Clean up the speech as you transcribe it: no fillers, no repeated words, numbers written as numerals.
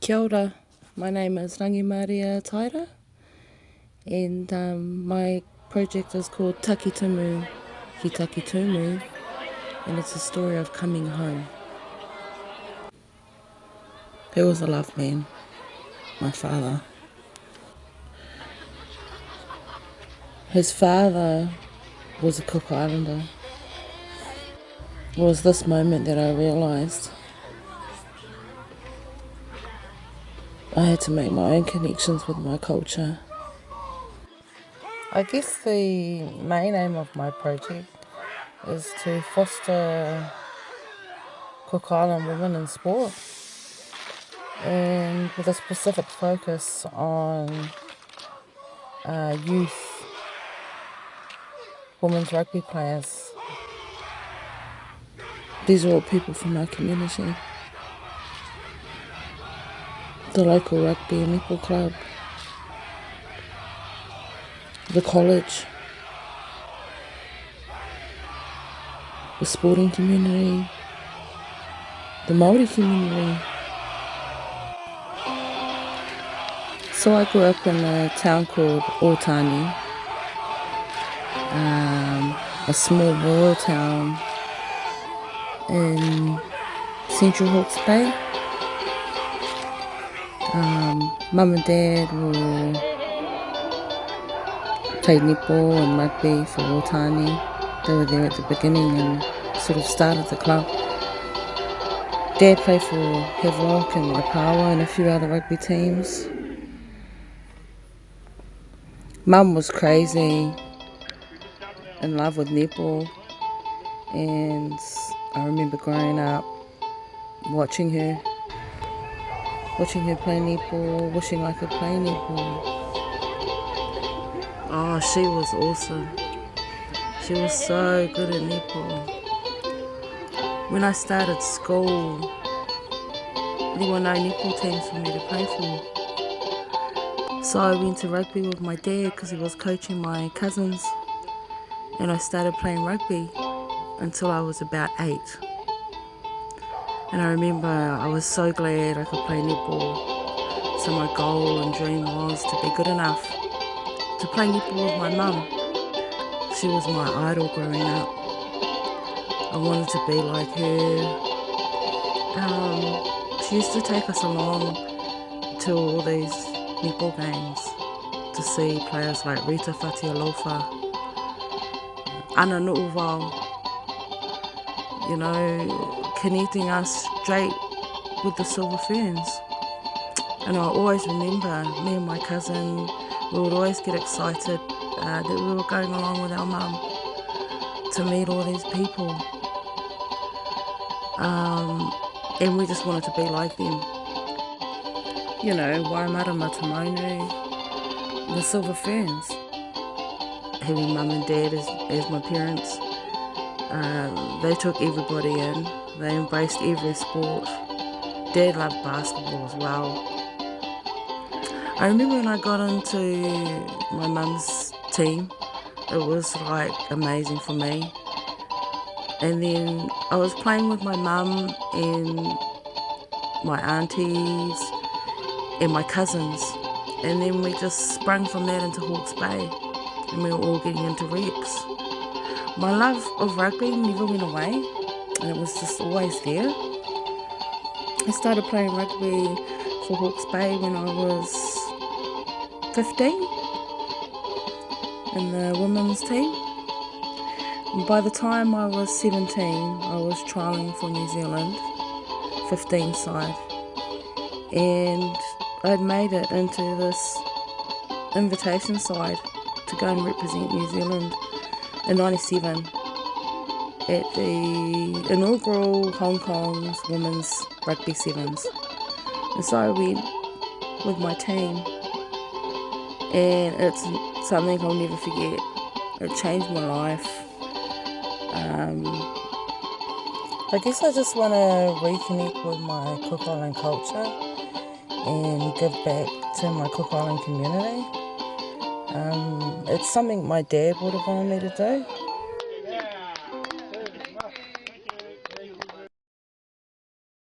Kia ora, my name is Rangi Maria Taira, and my project is called Takitumu ki Takitumu, and it's a story of coming home. He was a love man, my father. His father was a Cook Islander. It was this moment that I realised I had to make my own connections with my culture. I guess the main aim of my project is to foster Cook Island women in sport, and with a specific focus on youth women's rugby players. These are all people from our community. The local rugby and netball club, the college, the sporting community, the Māori community. So I grew up in a town called Otani, a small rural town in central Hawke's Bay. Mum and Dad played netball and rugby for Otani. They were there at the beginning and sort of started the club. Dad played for Havelock and Waipawa and a few other rugby teams. Mum was crazy, in love with netball, and I remember growing up watching her play netball, wishing I could play netball. Oh, she was awesome. She was so good at netball. When I started school, there were no netball teams for me to play for. So I went to rugby with my dad because he was coaching my cousins, and I started playing rugby until I was about 8. And I remember I was so glad I could play netball. So my goal and dream was to be good enough to play netball with my mum. She was my idol growing up. I wanted to be like her. She used to take us along to all these netball games to see players like Rita Fatialofa, Ana Nu'uwau, connecting us straight with the Silver Ferns. And I always remember, me and my cousin, we would always get excited that we were going along with our mum to meet all these people. And we just wanted to be like them. Waimara Matamonu, the Silver Ferns. Having mum and dad as my parents, they took everybody in. They embraced every sport. Dad loved basketball as well. I remember when I got into my mum's team, it was like amazing for me. And then I was playing with my mum and my aunties and my cousins. And then we just sprung from that into Hawke's Bay, and we were all getting into reps. My love of rugby never went away, and it was just always there. I started playing rugby for Hawke's Bay when I was 15 in the women's team. And by the time I was 17, I was trialling for New Zealand, 15 side, and I'd made it into this invitation side to go and represent New Zealand in 97 at the inaugural Hong Kong's Women's Rugby Sevens. And so I went with my team, and it's something I'll never forget. It changed my life. I guess I just want to reconnect with my Cook Island culture and give back to my Cook Island community. It's something my dad would have wanted me to do.